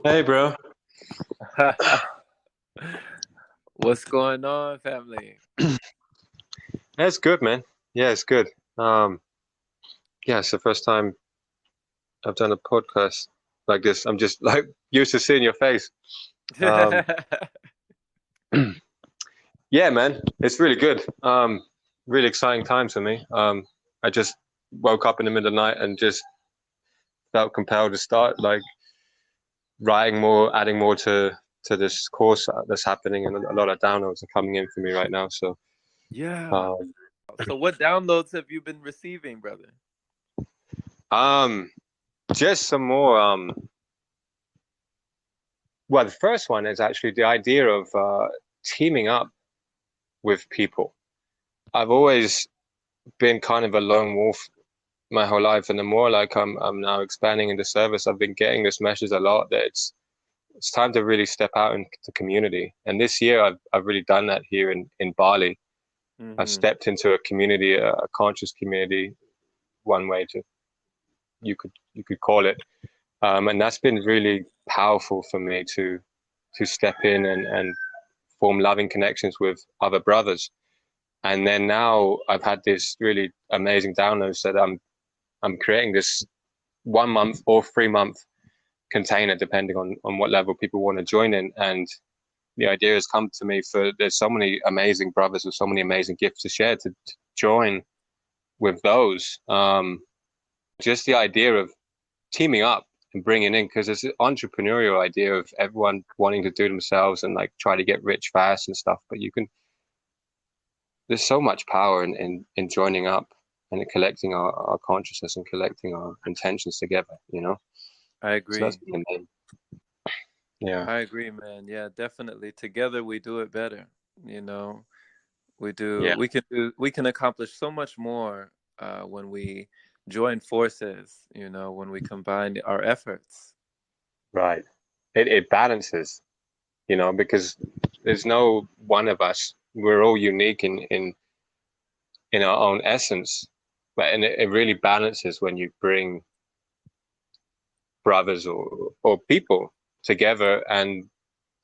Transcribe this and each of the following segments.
Hey, bro. What's going on, family? That's good, man. Yeah, it's good. Um, yeah, it's the first time I've done a podcast like this. I'm just like used to seeing your face. Um, yeah, man, it's really good. Really exciting times for me. I just woke up in the middle of the night and just felt compelled to start like writing more, adding more to this course that's happening, and a lot of downloads are coming in for me right now. So, Yeah. um, So what downloads have you been receiving, brother? um, just some more. Well, the first one is actually the idea of teaming up with people. I've always been kind of a lone wolf my whole life, and the more like I'm now expanding into service, I've been getting this message a lot that it's time to really step out into the community. And this year, I've really done that here in Bali. I've Mm-hmm. stepped into a community, a conscious community, one way to you could call it, and that's been really powerful for me to step in and form loving connections with other brothers. And then now I've had this really amazing downloads that I'm creating this 1 month or 3 month container, depending on what level people want to join in. And the idea has come to me for there's so many amazing brothers with so many amazing gifts to share to join with those. Just the idea of teaming up and bringing in, because it's an entrepreneurial idea of everyone wanting to do themselves and like try to get rich fast and stuff. But you can there's so much power in joining up and collecting our consciousness and collecting our intentions together, you know? I So that's agree. been the main, yeah. I agree, man. Yeah, definitely. Together we do it better. You know, we do. Yeah, We can accomplish so much more when we join forces. When we combine our efforts. right. It balances, because there's no one of us. We're all unique in our own essence. But and it really balances when you bring brothers or people together and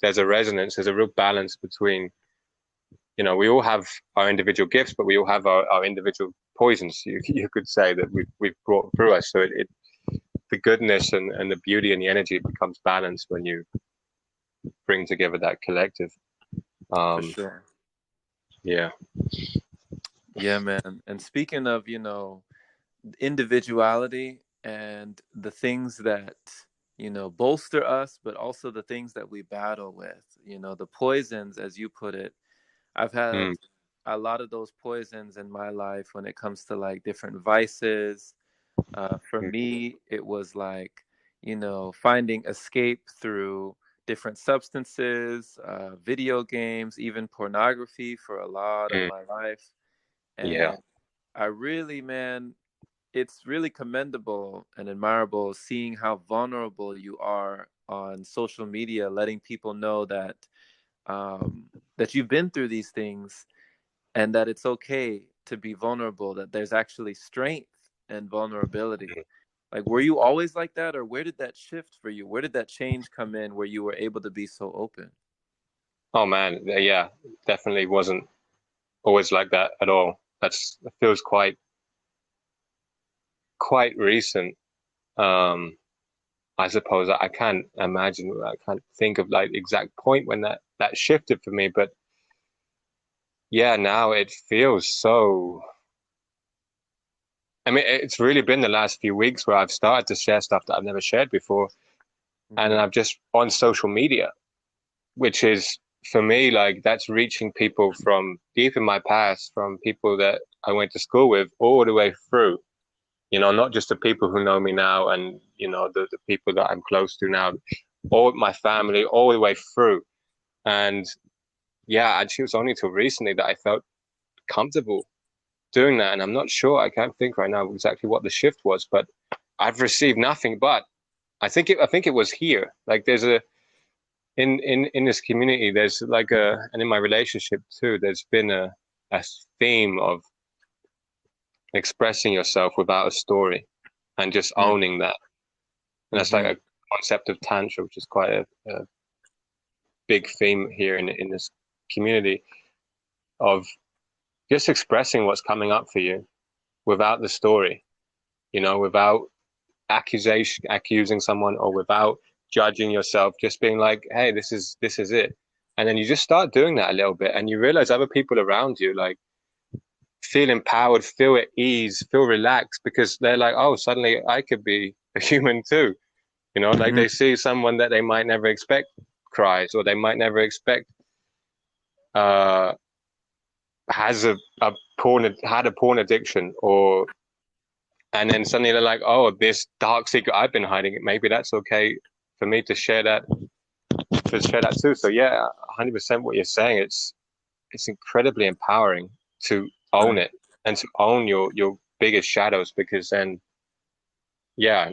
there's a resonance, there's a real balance between, we all have our individual gifts, but we all have our individual poisons, you could say, that we've brought through us. So the goodness and the beauty and the energy becomes balanced when you bring together that collective. For Um, sure. yeah. Yeah, man. And speaking of, individuality and the things that bolster us, but also the things that we battle with, the poisons, as you put it. I've had Mm, a lot of those poisons in my life when it comes to like different vices. For mm, me it was like finding escape through different substances, video games, even pornography for a lot of mm, my life. yeah. And I really, man, it's really commendable and admirable seeing how vulnerable you are on social media, letting people know that you've been through these things and that it's okay to be vulnerable, that there's actually strength and vulnerability. Like, were you always like that, or where did that shift for you? Where did that change come in where you were able to be so open? Oh man, yeah, definitely wasn't always like that at all. It feels quite recent. Um, I suppose I can't imagine, I can't think of like the exact point when that shifted for me, but yeah, now it feels so. I mean, it's really been the last few weeks where I've started to share stuff that I've never shared before, and Hmm. I've just on social media, which is for me like that's reaching people from deep in my past, from people that I went to school with, all the way through. Not just the people who know me now and the people that I'm close to now, all my family, all the way through. And yeah, actually, it was only till recently that I felt comfortable doing that. And I'm not sure, I can't think right now exactly what the shift was, but I've received nothing but I think it was here. Like there's a in this community, there's like and in my relationship too, there's been a theme of expressing yourself without a story and just owning that. And that's like a concept of tantra, which is quite a big theme here in this community, of just expressing what's coming up for you without the story, without accusing someone, or without judging yourself, just being like, hey, this is it. And then you just start doing that a little bit, and you realize other people around you like feel empowered, feel at ease, feel relaxed, because they're like, oh, suddenly I could be a human too. Like they see someone that they might never expect cries, or they might never expect has had a porn addiction, and then suddenly they're like, oh, this dark secret I've been hiding, maybe that's okay for me to share that too. So yeah, 100% what you're saying. It's incredibly empowering to own it, and to own your biggest shadows, because then, yeah,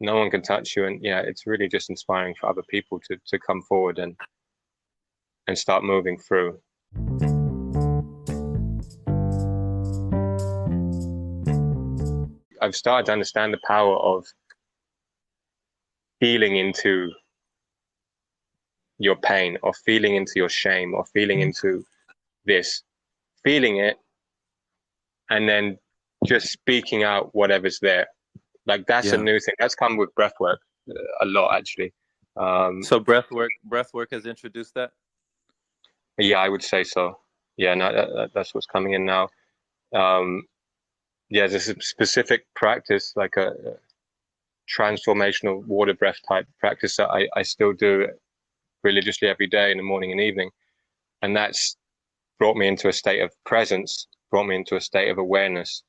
no one can touch you. And yeah, it's really just inspiring for other people to come forward and start moving through. I've started to understand the power of feeling into your pain, or feeling into your shame, or feeling into this, feeling it, and then just speaking out whatever's there. Like that's a new thing that's come with breath work a lot, actually. So breath work has introduced that. Yeah, I would say so. Yeah, no, that's what's coming in now. Yeah, there's a specific practice, like a transformational water breath type practice that I still do religiously every day in the morning and evening. And that's brought me into a state of presence, brought me into a state of awareness,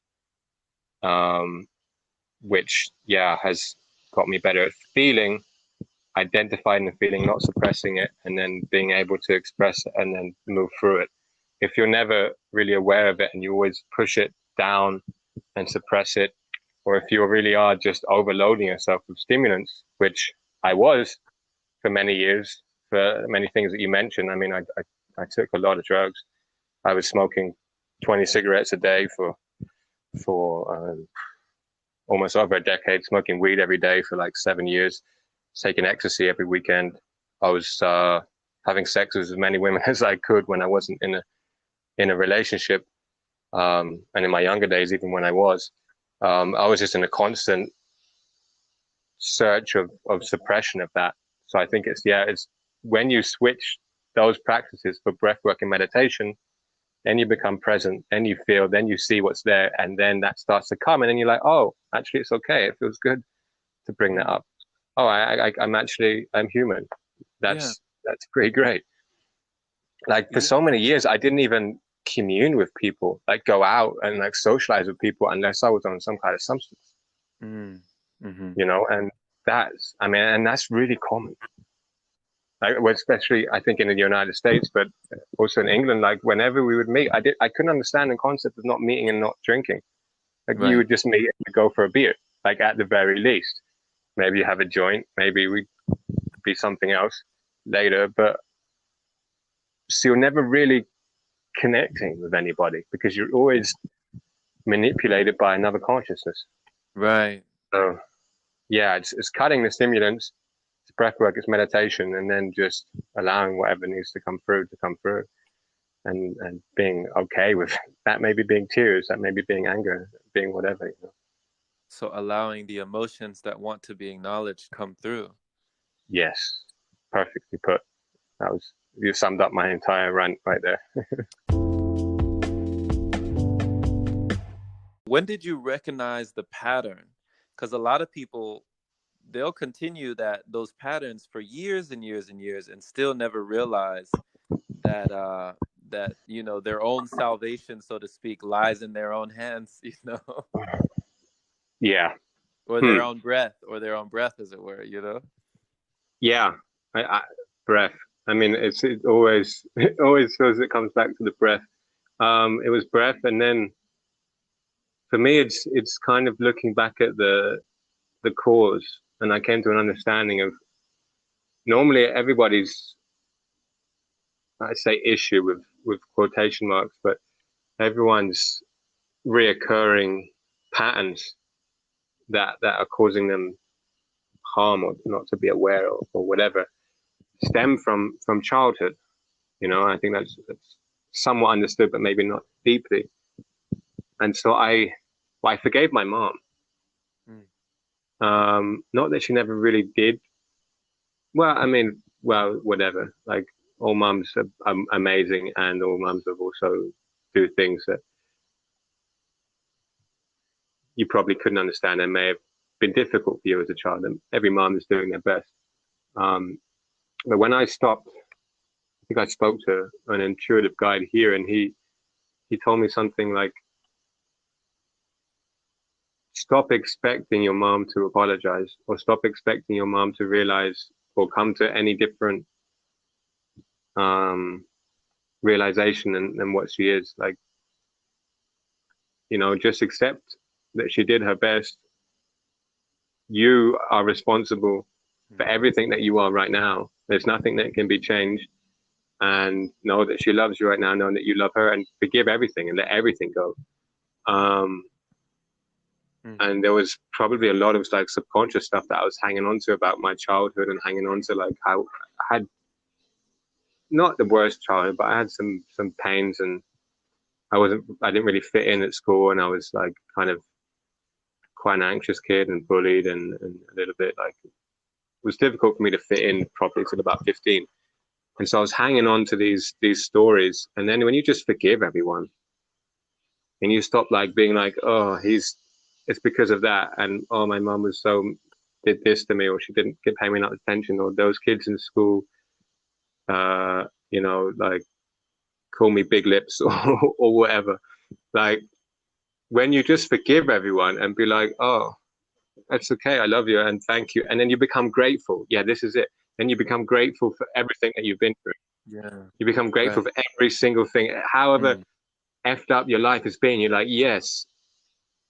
which, yeah, has got me better at feeling, identifying the feeling, not suppressing it, and then being able to express it and then move through it. If you're never really aware of it and you always push it down and suppress it, or if you really are just overloading yourself with stimulants, which I was for many years, for many things that you mentioned. I mean, I took a lot of drugs. I was smoking 20 cigarettes a day for almost over a decade, smoking weed every day for like 7 years, taking ecstasy every weekend. I was having sex with as many women as I could when I wasn't in a relationship. And in my younger days, even when I was just in a constant search of suppression of that. So I think it's when you switch those practices for breathwork and meditation, then you become present, then you feel, then you see what's there, and then that starts to come, and then you're like, oh, actually, it's okay. It feels good to bring that up. Oh, I'm human. That's pretty great. Like for so many years, I didn't even commune with people, like go out and like socialize with people, unless I was on some kind of substance. And that's really common. Like, well, especially I think in the United States, but also in England. Like whenever we would meet, I couldn't understand the concept of not meeting and not drinking. Like you would just meet and go for a beer, like at the very least. Maybe you have a joint, maybe we be something else later, but so you're never really connecting with anybody because you're always manipulated by another consciousness. Right. So yeah, it's cutting the stimulants, it's breath work, it's meditation, and then just allowing whatever needs to come through, and being okay with that. Maybe being tears, that maybe being anger, being whatever. So allowing the emotions that want to be acknowledged come through. Yes, perfectly put. You summed up my entire rant right there. When did you recognize the pattern? Because a lot of people, they'll continue those patterns for years and years and years and still never realize that their own salvation, so to speak, lies in their own hands, Yeah. Or their own breath, as it were, Yeah. Breath. I mean, it always feels it comes back to the breath. It was breath, and then for me, it's kind of looking back at the cause, and I came to an understanding of normally everybody's, I say, issue with with quotation marks, but everyone's reoccurring patterns that are causing them harm or not to be aware of or whatever stem from childhood. I think that's somewhat understood, but maybe not deeply. And so I forgave my mom. Not that she never really did. Well, I mean, well, whatever. Like all mums are amazing, and all mums have also do things that you probably couldn't understand and may have been difficult for you as a child. And every mom is doing their best. But when I stopped, I think I spoke to an intuitive guide here, and he told me something like, stop expecting your mom to apologize, or stop expecting your mom to realize or come to any different realization than what she is. Like, just accept that she did her best. You are responsible for everything that you are right now. There's nothing that can be changed. And know that she loves you right now, know that you love her, and forgive everything and let everything go. And there was probably a lot of like subconscious stuff that I was hanging on to about my childhood, and hanging on to like how I had not the worst childhood, but I had some pains, and I didn't really fit in at school, and I was like kind of quite an anxious kid and bullied, and a little bit like it was difficult for me to fit in properly till about 15. And so I was hanging on to these stories. And then when you just forgive everyone and you stop like being like, oh, it's because of that. And oh, my mom did this to me, or she didn't pay me enough attention, or those kids in school, like call me big lips or whatever. Like when you just forgive everyone and be like, oh, that's okay. I love you. And thank you. And then you become grateful. Yeah, this is it. Then you become grateful for everything that you've been through. Yeah. You become grateful for every single thing, however effed up your life has been. You're like, yes.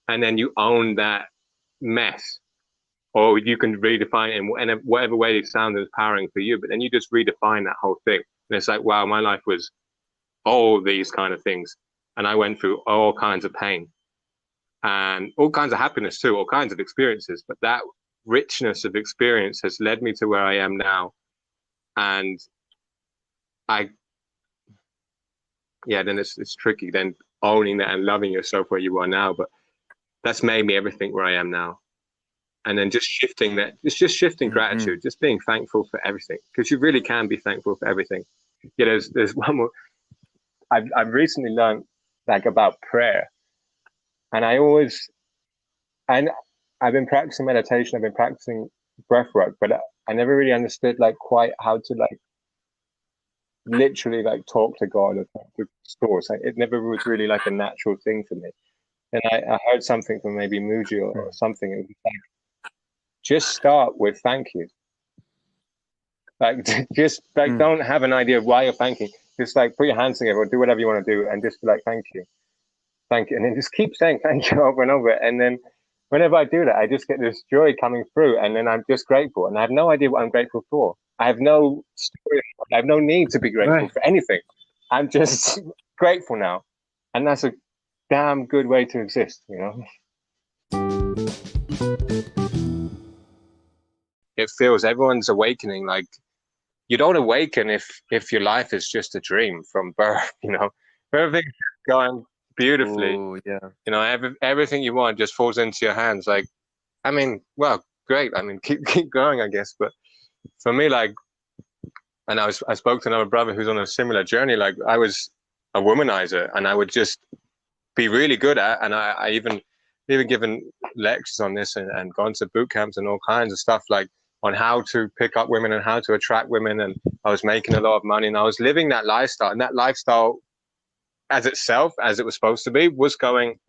And then you own that mess, or you can redefine it in whatever way it sounds empowering for you. But then you just redefine that whole thing. And it's like, wow, my life was all these kind of things. And I went through all kinds of pain and all kinds of happiness too, all kinds of experiences. But that richness of experience has led me to where I am now. And then it's tricky then owning that and loving yourself where you are now. But that's made me everything where I am now. And then just shifting that, it's just shifting gratitude, just being thankful for everything, because you really can be thankful for everything. Yeah, there's one more. I've recently learned like about prayer, and I've been practicing meditation, I've been practicing breath work, but I never really understood like quite how to like literally like talk to God or talk to source. Like, it never was really like a natural thing for me. And I heard something from maybe Muji or something. It was like, just start with thank you. Like, just like, don't have an idea of why you're thanking. Just like put your hands together or do whatever you want to do and just be like, thank you. Thank you. And then just keep saying thank you over and over. And then whenever I do that, I just get this joy coming through, and then I'm just grateful. And I have no idea what I'm grateful for. I have no story. I have no need to be grateful for anything. I'm just grateful now. And that's a damn good way to exist, It feels everyone's awakening. Like, you don't awaken if your life is just a dream from birth, Everything's going beautifully. Ooh, yeah. Everything you want just falls into your hands. Like, I mean, well, great. I mean, keep going, I guess. But for me, like, and I spoke to another brother who's on a similar journey. Like, I was a womanizer, and I would just be really good at, and I even given lectures on this and gone to boot camps and all kinds of stuff, like on how to pick up women and how to attract women. And I was making a lot of money, and I was living that lifestyle, and that lifestyle as itself, as it was supposed to be, was going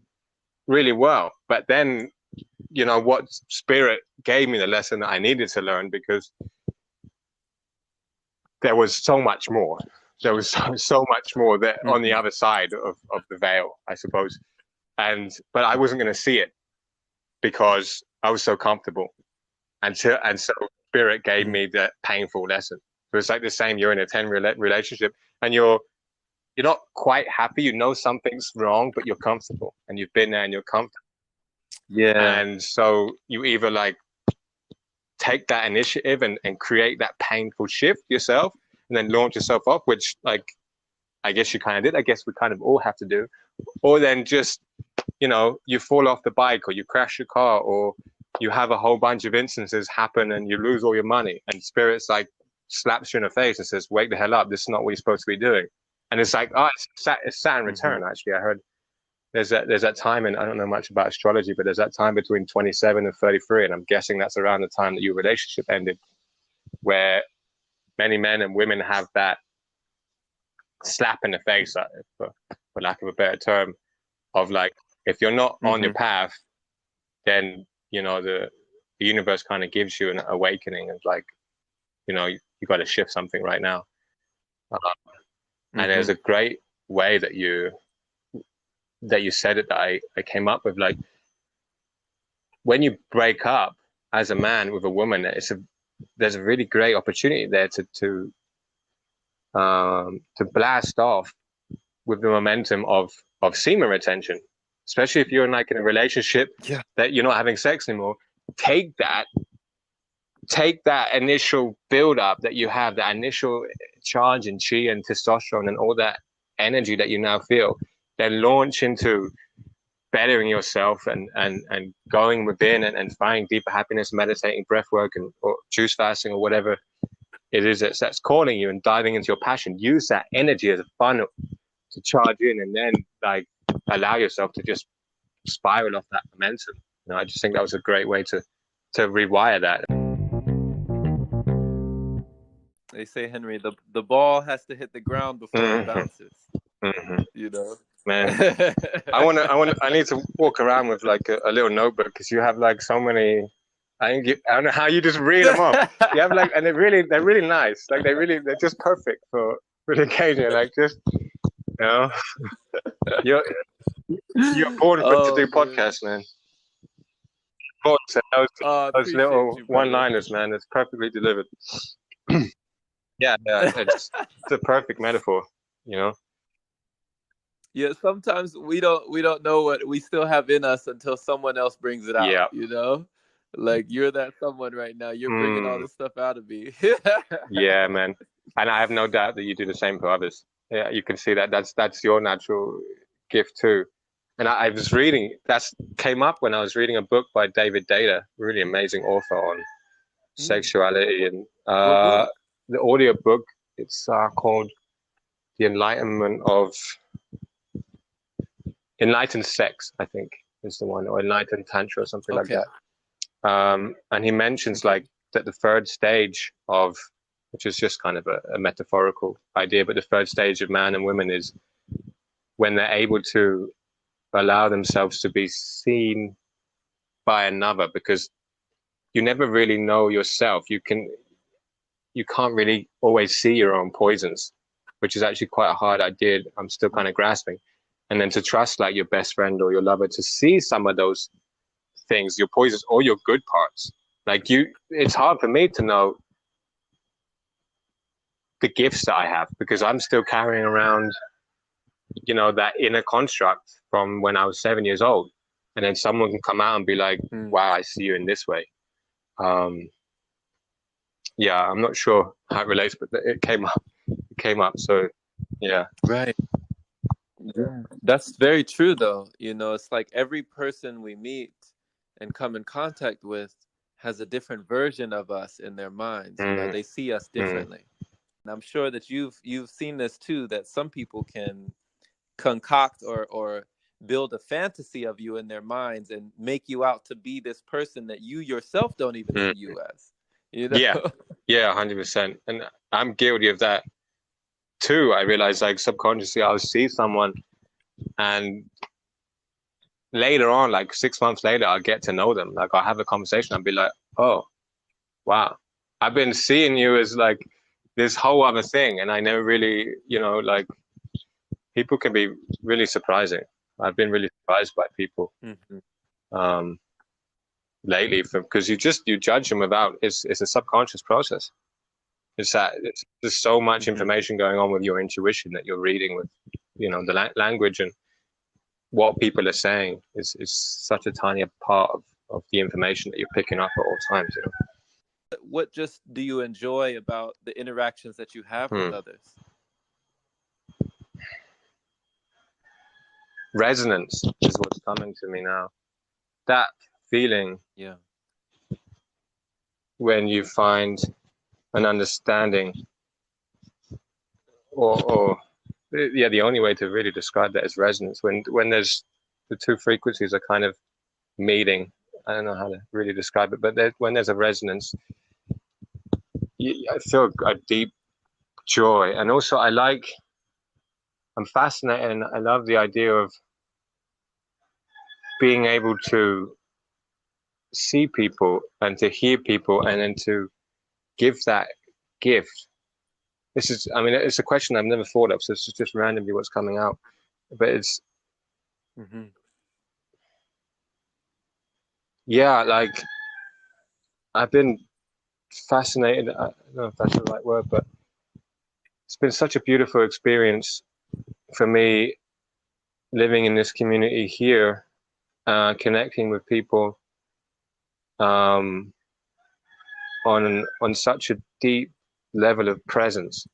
really well. But then, what spirit gave me the lesson that I needed to learn, because there was so much more. There was so much more that on the other side of the veil, I suppose. But I wasn't going to see it because I was so comfortable. And so spirit gave me that painful lesson. So it's like the same, you're in a 10 relationship and you're you're not quite happy. You know something's wrong, but you're comfortable, and you've been there and you're comfortable. Yeah. And so you either like take that initiative and create that painful shift yourself, and then launch yourself up, which like I guess you kind of did. I guess we kind of all have to do, or then just you fall off the bike, or you crash your car, or you have a whole bunch of instances happen and you lose all your money, and spirits like slaps you in the face and says, wake the hell up, this is not what you're supposed to be doing. And it's like, oh, it's Saturn return. Actually, I heard there's that time, and I don't know much about astrology, but there's that time between 27 and 33, and I'm guessing that's around the time that your relationship ended, where many men and women have that slap in the face, for lack of a better term, of like, if you're not on your path, then the universe kind of gives you an awakening of like, you got to shift something right now. And there's a great way that you said it, that I came up with, like, when you break up as a man with a woman, there's a really great opportunity there to blast off with the momentum of semen retention, especially if you're in a relationship that you're not having sex anymore. Take that initial build up that you have, that initial charge in chi and testosterone and all that energy that you now feel, then launch into bettering yourself and going within and finding deeper happiness, meditating, breath work, or juice fasting, or whatever it is that's calling you, and diving into your passion. Use that energy as a funnel to charge in, and then like allow yourself to just spiral off that momentum. I just think that was a great way to rewire that. They say, Henry, the ball has to hit the ground before it bounces. Man, I need to walk around with like a little notebook, because you have like so many. I don't know how you just read them off. You have like, and they're really nice. Like they're just perfect for the occasion. Like, just you're born to do podcasts, man. Those little one-liners, man. It's perfectly delivered. Yeah, it's a perfect metaphor, Yeah, sometimes we don't know what we still have in us until someone else brings it out. Like, you're that someone right now. You're bringing all this stuff out of me. Yeah, man. And I have no doubt that you do the same for others. Yeah, you can see that that's your natural gift too. And I was reading, that came up when I was reading a book by David Data, really amazing author on sexuality, and the audio book, it's called The Enlightened Sex, I think is the one, or Enlightened Tantra or something like that. And he mentions like that the third stage of, which is just kind of a metaphorical idea, but the third stage of man and women is when they're able to allow themselves to be seen by another, because you never really know yourself. You can't really always see your own poisons, which is actually quite a hard idea. I'm still kind of grasping. And then to trust like your best friend or your lover to see some of those things, your poisons or your good parts. Like it's hard for me to know the gifts that I have, because I'm still carrying around, that inner construct from when I was 7 years old. And then someone can come out and be like, wow, I see you in this way. Yeah, I'm not sure how it relates, but it came up. So yeah. Right. Yeah. That's very true though. It's like every person we meet and come in contact with has a different version of us in their minds. They see us differently. And I'm sure that you've seen this too, that some people can concoct or build a fantasy of you in their minds and make you out to be this person that you yourself don't even see you as. Yeah, 100%. And I'm guilty of that too. I realize, like, subconsciously I'll see someone, and later on, like 6 months later, I'll get to know them. Like, I'll have a conversation. I'll be like, oh, wow, I've been seeing you as like this whole other thing. And I never really, like, people can be really surprising. I've been really surprised by people lately, because you judge them without, it's a subconscious process. There's so much Mm-hmm. information going on with your intuition that you're reading with, the language, and what people are saying is such a tiny part of the information that you're picking up at all times. What just do you enjoy about the interactions that you have with Hmm. others? Resonance is what's coming to me now. That feeling Yeah. when you find an understanding, or yeah, the only way to really describe that is resonance. When there's the two frequencies are kind of meeting. I don't know how to really describe it, but when there's a resonance, I feel a deep joy, and also I'm fascinated, and I love the idea of being able to see people and to hear people, and then to give that gift. It's a question I've never thought of, so it's just randomly what's coming out. But Mm-hmm. yeah, like I've been fascinated. I don't know if that's the right word, but it's been such a beautiful experience for me living in this community here, connecting with people um, on such a deep level of presence,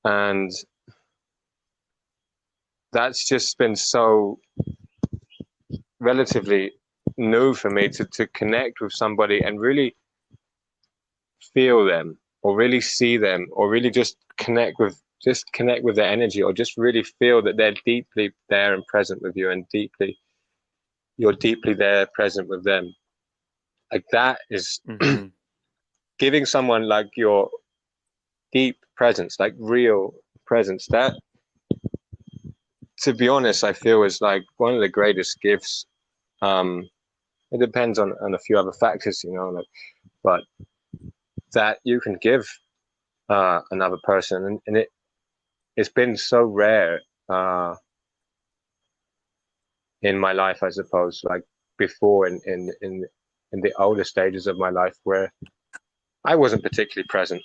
and that's just been so relatively new for me to connect with somebody and really feel them, or really see them, or really just connect with their energy, or just really feel that they're deeply there and present with you, and you're deeply there present with them. Like that is Mm-hmm. giving someone like your deep presence, like real presence. That, to be honest, I feel is like one of the greatest gifts. Um, it depends on a few other factors, like, but that you can give another person, and it's been so rare in my life, I suppose, like before in the older stages of my life where I wasn't particularly present.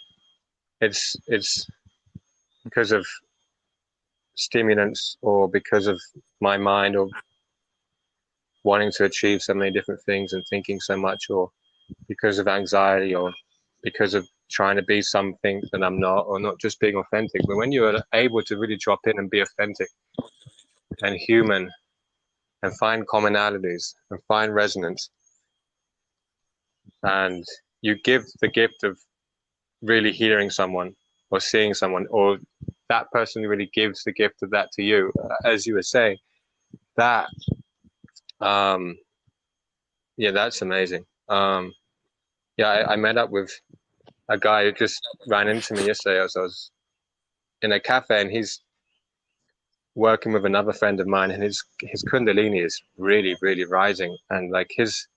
It's because of stimulants, or because of my mind, or wanting to achieve so many different things and thinking so much, or because of anxiety, or because of trying to be something that I'm not, or not just being authentic. But when you're able to really drop in and be authentic and human, and find commonalities and find resonance, and you give the gift of really hearing someone, or seeing someone, or that person really gives the gift of that to you, as you were saying, that um yeah, that's amazing. Yeah, I met up with a guy who just ran into me yesterday as I was in a cafe, and he's working with another friend of mine, and his kundalini is really, really rising, and like his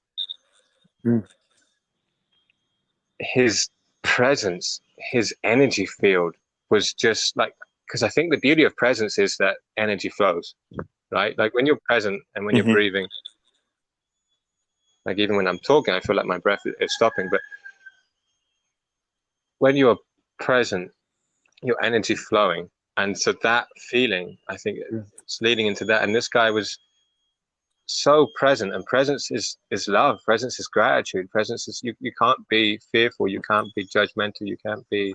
presence, his energy field was just like, because I think the beauty of presence is that energy flows, right? Like when you're present and when you're Mm-hmm. breathing, like even when I'm talking, I feel like my breath is stopping, but when you're present, your energy flowing. And so that feeling, I think it's leading into that. And this guy was so present, and presence is love, presence is gratitude, presence is, you can't be fearful, you can't be judgmental, you can't be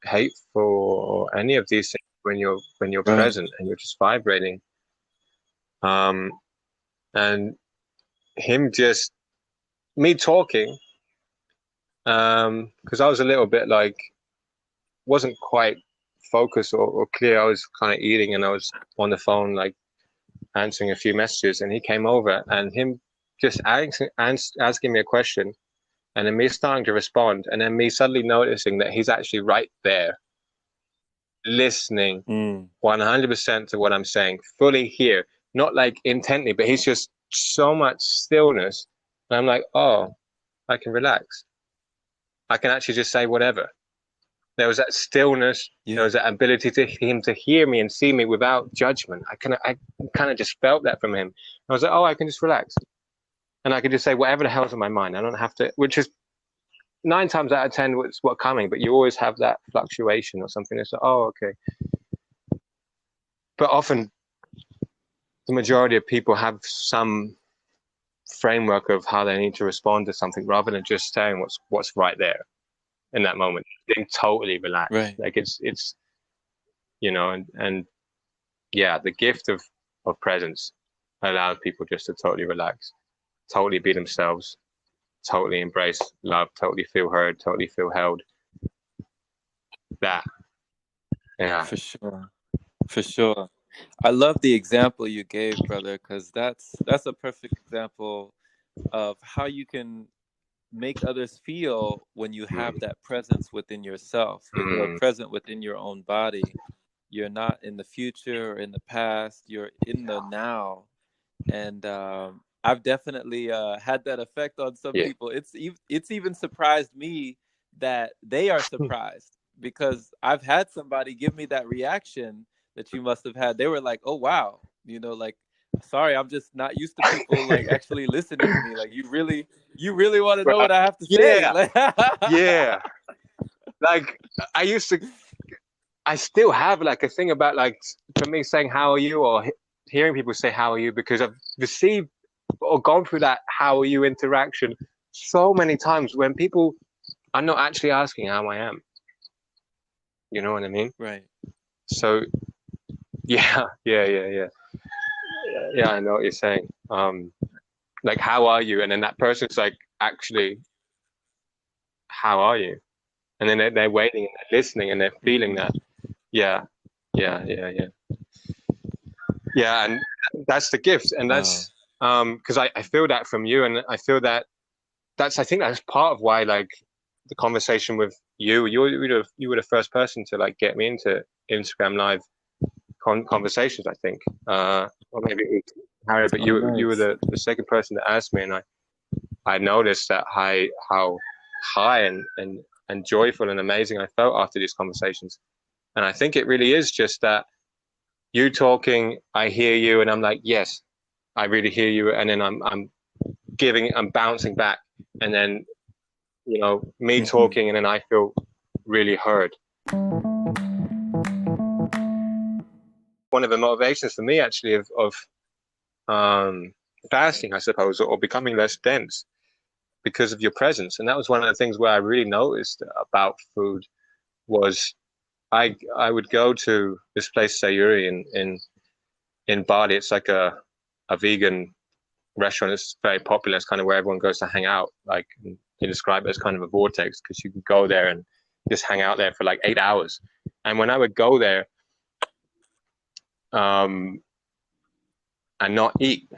hateful, or any of these things when you're Right. present and you're just vibrating. um and him just me talking, because I was a little bit like, wasn't quite focused, or clear. I was kind of eating, and I was on the phone, like answering a few messages, and he came over, and him just asking me a question, and then me starting to respond, and then me suddenly noticing that he's actually right there, listening Mm. 100% to what I'm saying, fully here, not like intently, but he's just so much stillness. And I'm like, oh, I can relax. I can actually just say whatever. There was that stillness. There Yeah. was that ability to him to hear me and see me without judgment. I kind of just felt that from him. I was like, oh, I can just relax, and I can just say whatever the hell's in my mind. I don't have to, which is nine times out of 10, what's coming, but you always have that fluctuation or something. It's like, oh, okay. But often the majority of people have some framework of how they need to respond to something rather than just saying what's right there in that moment, being totally relaxed. Right. Like it's and yeah, the gift of presence allows people just to totally relax, totally be themselves, totally embrace love, totally feel heard, totally feel held. That, yeah. For sure. For sure. I love the example you gave, brother, because that's a perfect example of how you can make others feel when you have Mm. that presence within yourself, when you are Mm. present within your own body. You're not in the future or in the past, you're in the now. And I've definitely had that effect on some Yeah. people. It's even surprised me that they are surprised, because I've had somebody give me that reaction that you must have had. They were like, "Oh wow, like, sorry, I'm just not used to people like actually listening to me. Like, you really want to know Right. what I have to say." Yeah. Like, Yeah. Like I used to, I still have like a thing about like for me saying how are you or hearing people say how are you because I've received or gone through that how are you interaction so many times when people are not actually asking how I am. You know what I mean? right. So yeah, yeah. Yeah, I know what you're saying. Like how are you? And then that person's like, actually, how are you? And then they're waiting and they're listening and they're feeling Mm-hmm. that. Yeah, yeah. Yeah, and that's the gift. And Wow. that's because I feel that from you, and I feel that I think that's part of why like the conversation with you were the first person to like get me into Instagram live conversations, I think. Or maybe it was Harry, but Oh, you were nice. the second person that asked me, and I noticed that how high and joyful and amazing I felt after these conversations. And I think it really is just that you talking, I hear you, and I'm like, yes, I really hear you, and then I'm bouncing back, and then me Mm-hmm. talking, and then I feel really heard. One of the motivations for me actually of um, fasting, I suppose, or becoming less dense because of your presence, and that was one of the things where I really noticed about food was I would go to this place Sayuri in Bali. It's like a vegan restaurant. It's very popular. It's kind of where everyone goes to hang out. Like you describe it as kind of a vortex because you can go there and just hang out there for like 8 hours. And when I would go there um, and not eat,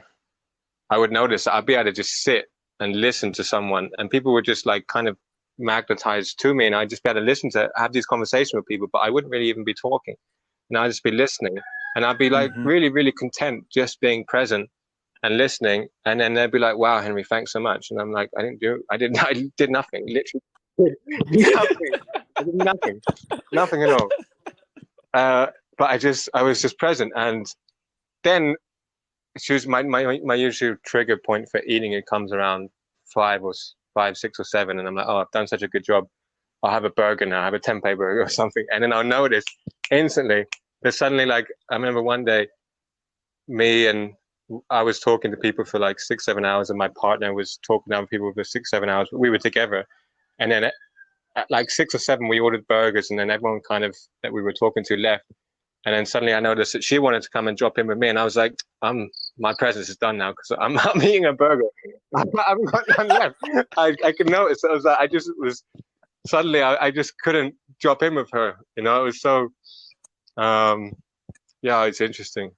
I would notice that I'd be able to just sit and listen to someone, and people would just like kind of magnetized to me, and I'd just be able to listen to have these conversations with people, but I wouldn't really even be talking, and I'd just be listening, and I'd be like Mm-hmm. really, really content just being present and listening, and then they'd be like, "Wow, Henry, thanks so much," and I'm like, I did nothing, literally nothing, I did nothing at all, but I was just present, and then choose my usual trigger point for eating. It comes around 6 or 7, and I'm like, oh, I've done such a good job. I'll have a burger now. I have a tempeh burger or something, and then I'll notice instantly. There's suddenly like I remember one day, me and I was talking to people for like 6, 7 hours, and my partner was talking to other people for 6, 7 hours. We were together, and then at like 6 or 7, we ordered burgers, and then everyone kind of that we were talking to left. And then suddenly I noticed that she wanted to come and drop in with me, and I was like, my presence is done now because I'm eating a burger. I haven't got none left. I could notice. I was like, I just was suddenly I just couldn't drop in with her. It was so yeah, it's interesting.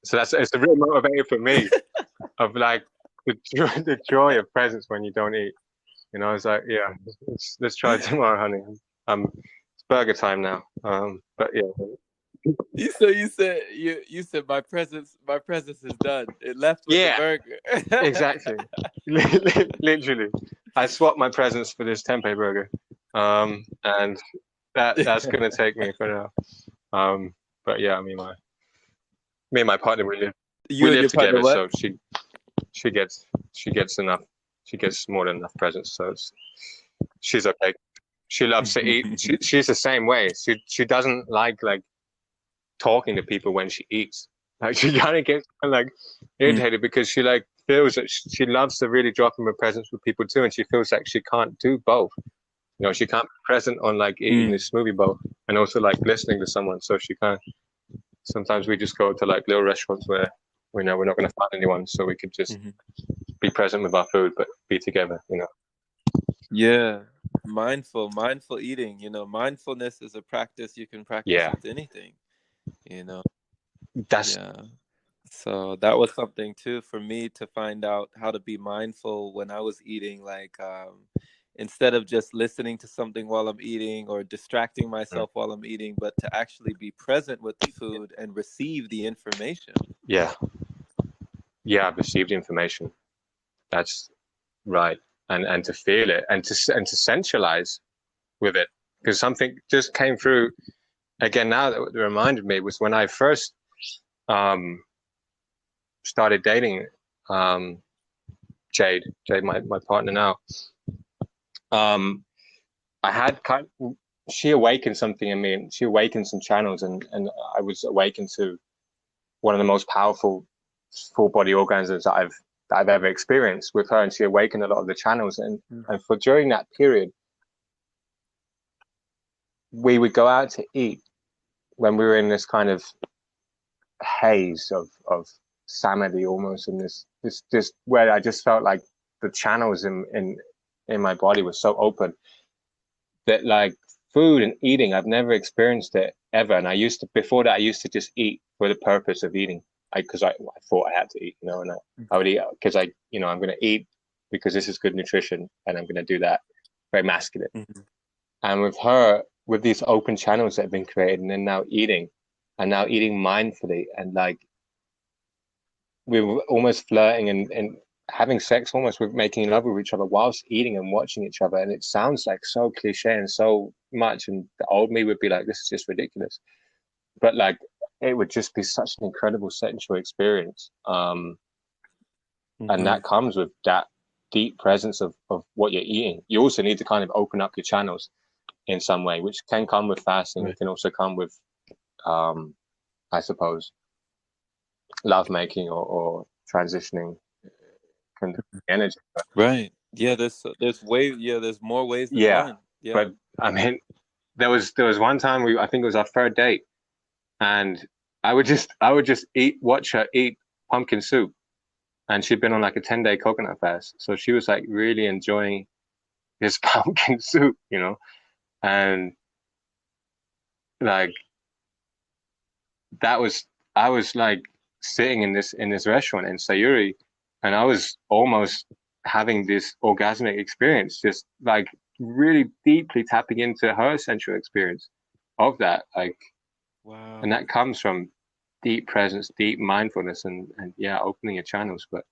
So it's a real motivator for me of like the joy of presence when you don't eat. I was like, yeah, let's try it tomorrow, honey. It's burger time now. But yeah. You said my presence is done. It left with the Yeah, burger. exactly. Literally, I swapped my presents for this tempeh burger, and that's gonna take me for now. But yeah, me and my partner we You and live your partner, together, what? so she gets enough. She gets more than enough presents, so she's okay. She loves to eat. She's the same way. She doesn't like talking to people when she eats. Like she kind of gets like irritated because she like feels that she loves to really drop in her presence with people too, and she feels like she can't do both. You know, she can't be present on like eating this smoothie bowl and also like listening to someone. So she can't. Sometimes we just go to like little restaurants where we know we're not going to find anyone, so we could just be present with our food, but be together. You know. Yeah. Mindful eating. You know, mindfulness is a practice you can practice Yeah, with anything. You know. that's Yeah. So that was something too for me to find out how to be mindful when I was eating. Like, instead of just listening to something while I'm eating or distracting myself while I'm eating, but to actually be present with the food and receive the information. yeah, yeah. I've received information. That's right, and to feel it and to centralize with it, because something just came through again now that reminded me was when I first um, started dating um, Jade, my partner now. Um, I had she awakened something in me, and she awakened some channels, and I was awakened to one of the most powerful full body orgasms that I've ever experienced with her, and she awakened a lot of the channels, and for during that period, we would go out to eat when we were in this kind of haze of samadhi almost, in this where I just felt like the channels in my body were so open that like food and eating, I've never experienced it ever. And I used to, before that, I used to just eat for the purpose of eating. Because I thought I had to eat, you know, and I would eat because I'm going to eat because this is good nutrition, and I'm going to do that. Very masculine. And with her, with these open channels that have been created, and then now eating, and now eating mindfully, and like we were almost flirting and having sex, almost with making love with each other whilst eating and watching each other. And it sounds like so cliche and so much, and the old me would be like, this is just ridiculous. But like, it would just be such an incredible sensual experience. And that comes with that deep presence of what you're eating. You also need to kind of open up your channels in some way, which can come with fasting. Right. It can also come with, I suppose, love making or transitioning energy. Right. Yeah. There's more ways than one. Yeah. But I mean, there was one time I think it was our third date, and I would just watch her eat pumpkin soup, and she'd been on like a 10-day coconut fast, so she was like really enjoying this pumpkin soup, you know, and like I was like sitting in this restaurant in Sayuri, and I was almost having this orgasmic experience, just like really deeply tapping into her sensual experience of that, like. Wow. And that comes from deep presence, deep mindfulness, and yeah, opening your channels. But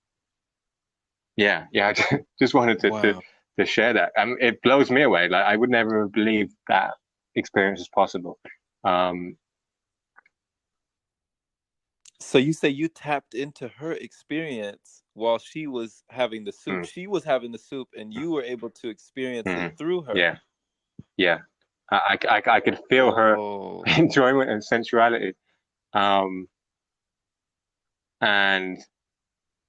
yeah, I just wanted to share that. It blows me away. Like I would never believe that experience is possible. So you say you tapped into her experience while she was having the soup. She was having the soup, and you were able to experience it through her. Yeah. I could feel her enjoyment and sensuality. And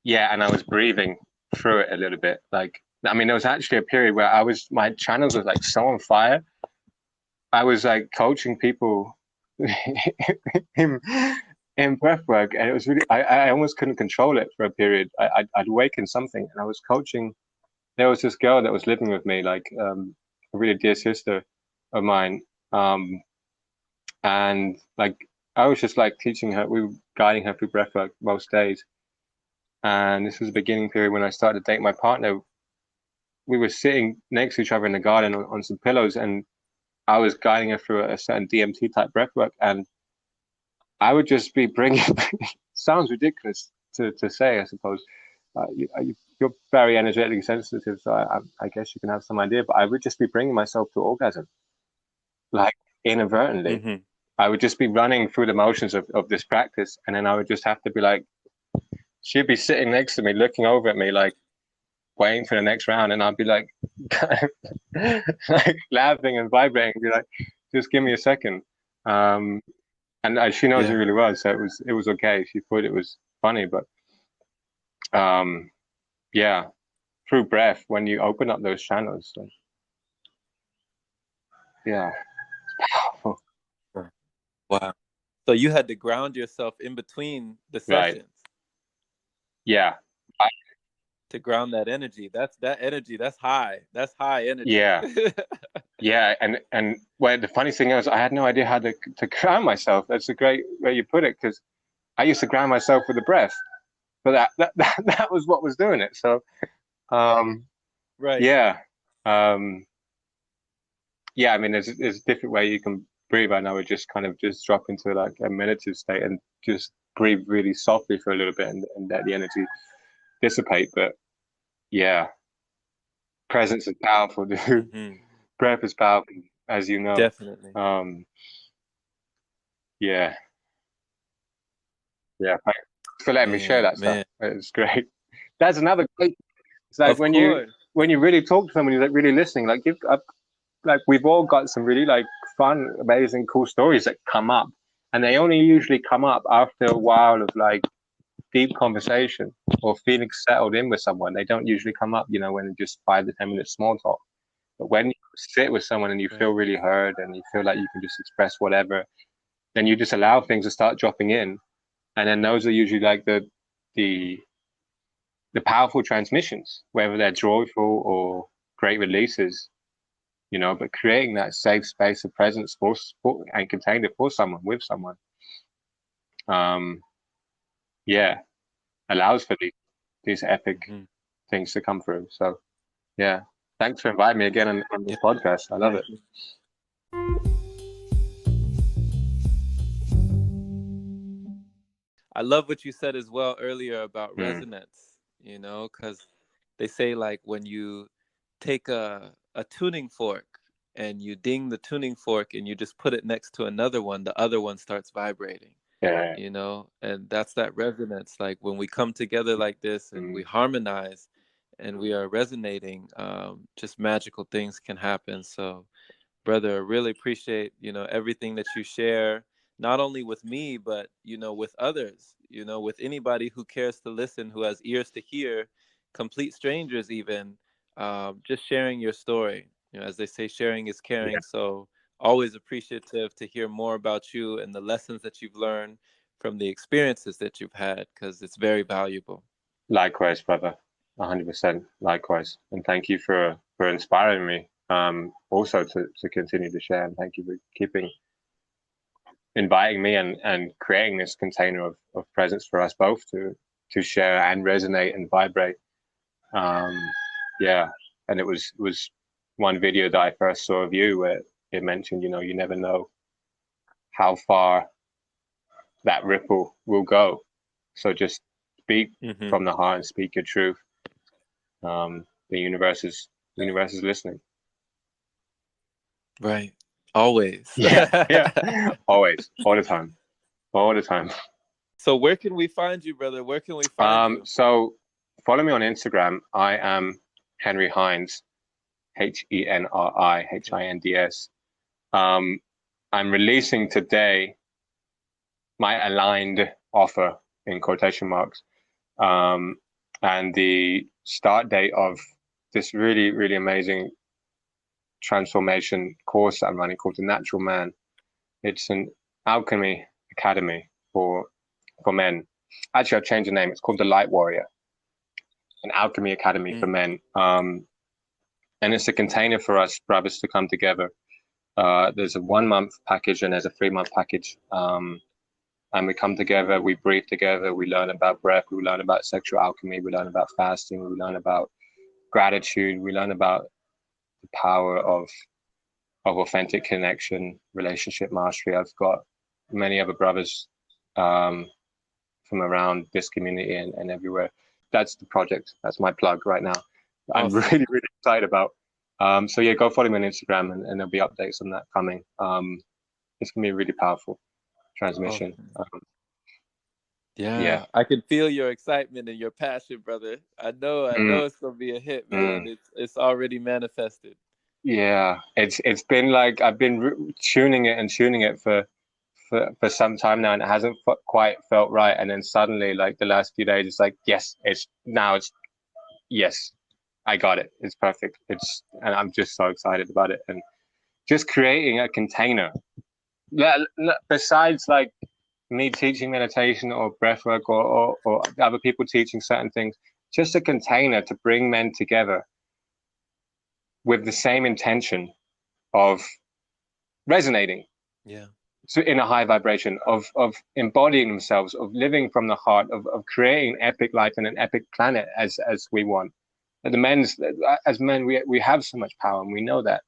yeah, and I was breathing through it a little bit. Like, I mean, there was actually a period where my channels was like so on fire. I was like coaching people in breath work, and it was really, I almost couldn't control it for a period. I'd awakened something, and I was coaching. There was this girl that was living with me, like a really dear sister of mine. And like, I was just like teaching her, we were guiding her through breath work most days. And this was the beginning period when I started dating my partner. We were sitting next to each other in the garden on some pillows, and I was guiding her through a certain DMT type breath work. And I would just be bringing, sounds ridiculous to say, I suppose. You're very energetically sensitive, so I guess you can have some idea, but I would just be bringing myself to orgasm, like inadvertently. Mm-hmm. I would just be running through the motions of this practice, and then I would just have to be like, she'd be sitting next to me, looking over at me like, waiting for the next round, and I'd be like, like laughing and vibrating, be like, just give me a second. And she knows it Yeah. really well, so it was okay. She thought it was funny, but yeah, through breath, when you open up those channels, like, yeah, it's powerful. Wow. So you had to ground yourself in between the Right. sessions Yeah. to ground that energy. That energy. That's high. That's high energy. Yeah. Yeah. And well, the funny thing is, I had no idea how to ground myself. That's a great way you put it, because I used to ground myself with the breath, but that was what was doing it. So, um, Right. yeah. Um, yeah, I mean, there's a different way you can breathe. I know, just kind of just drop into like a meditative state and just breathe really softly for a little bit, and let the energy dissipate. But yeah, presence is powerful, dude. Mm-hmm. Breath is powerful, as you know. Definitely. Um, yeah, yeah. Thanks for letting me share Man, that stuff. man. It's great. That's another great. It's like Of course. when you really talk to someone who's like really listening. Like you've like we've all got some really like fun, amazing, cool stories that come up, and they only usually come up after a while of like deep conversation or feeling settled in with someone. They don't usually come up, when just 5 to 10 minutes small talk. But when you sit with someone and you feel Right. really heard and you feel like you can just express whatever, then you just allow things to start dropping in, and then those are usually like the the powerful transmissions, whether they're joyful or great releases. But creating that safe space of presence for and container for someone, with someone, um, yeah, allows for these epic Mm-hmm. things to come through. So yeah, thanks for inviting me again on this Yeah. podcast. I love it. I love what you said as well earlier about Mm. resonance, because they say like when you take a tuning fork and you ding the tuning fork and you just put it next to another one, the other one starts vibrating, Yeah. and that's that resonance. Like when we come together like this and we Mm. harmonize and we are resonating, just magical things can happen. So brother, really appreciate everything that you share, not only with me but with others, with anybody who cares to listen, who has ears to hear, complete strangers even, just sharing your story. As they say, sharing is Yeah. caring. So always appreciative to hear more about you and the lessons that you've learned from the experiences that you've had, because it's very valuable. Likewise, brother. 100%. Likewise, and thank you for inspiring me. Also to continue to share, and thank you for keeping inviting me and creating this container of presence for us both to share and resonate and vibrate. Um, yeah, and it was one video that I first saw of you where it mentioned, you never know how far that ripple will go. So just speak Mm-hmm. from the heart and speak your truth. The universe is listening. Right. Always. Yeah, yeah, always, all the time, all the time. So where can we find you, brother? Where can we find you? So follow me on Instagram. I am Henri Hinds, HenriHinds. I'm releasing today my aligned offer, in quotation marks, um, and the start date of this really, really amazing transformation course that I'm running called The Natural Man. It's an alchemy academy for men. Actually, I've changed the name. It's called The Light Warrior, an alchemy academy for Mm. men. And it's a container for us brothers to come together. There's a 1 month package and there's a 3 month package. And we come together, we breathe together, we learn about breath, we learn about sexual alchemy, we learn about fasting, we learn about gratitude, we learn about the power of authentic connection, relationship mastery. I've got many other brothers from around this community and everywhere. That's the project. That's my plug right now. I'm Awesome. really, really excited about. So yeah, go follow me on Instagram and there'll be updates on that coming. It's gonna be a really powerful transmission. Awesome. Yeah, Yeah. I can feel your excitement and your passion, brother. I Mm, know it's gonna be a hit, man. mm. It's already manifested. Yeah, it's been like I've been tuning it for some time now, and it hasn't quite felt right. And then suddenly, like the last few days, it's like yes, it's yes, I got it. It's perfect. And I'm just so excited about it, and just creating a container. Besides like me teaching meditation or breathwork or other people teaching certain things, just a container to bring men together with the same intention of resonating Yeah. so in a high vibration of embodying themselves, of living from the heart, of creating epic life and an epic planet as we want. As men, we have so much power, and we know that.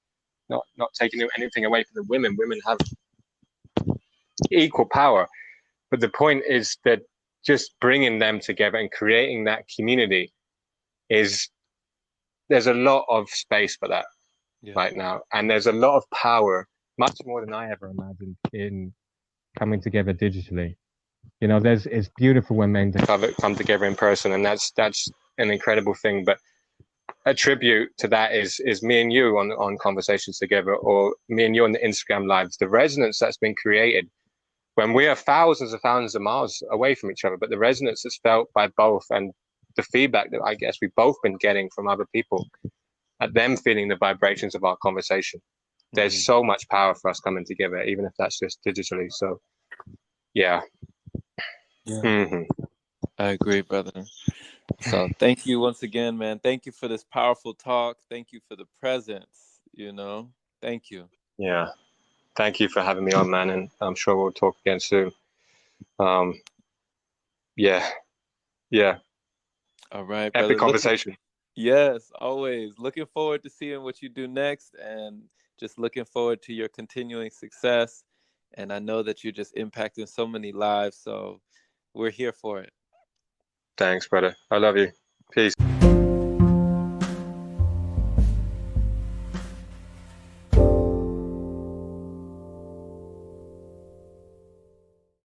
Not taking anything away from the women. Women have equal power, but the point is that just bringing them together and creating that community is there's a lot of space for that Yeah. right now, and there's a lot of power, much more than I ever imagined, in coming together digitally. You know, it's beautiful when men come together in person, and that's an incredible thing. But a tribute to that is me and you on conversations together, or me and you on the Instagram lives. The resonance that's been created when we are thousands of miles away from each other, but the resonance that's felt by both, and the feedback that I guess we've both been getting from other people, at them feeling the vibrations of our conversation. There's Mm. so much power for us coming together, even if that's just digitally. So yeah. Yeah. Mm-hmm. I agree, brother. So thank you once again, man. Thank you for this powerful talk. Thank you for the presence, you know. Thank you. Yeah. Thank you for having me on, man, and I'm sure we'll talk again soon. Um, yeah, yeah, All right, epic brother. conversation. Yes, always. Looking forward to seeing what you do next, and just looking forward to your continuing success. And I know that you're just impacting so many lives, so we're here for it. Thanks, brother. I love you. Peace.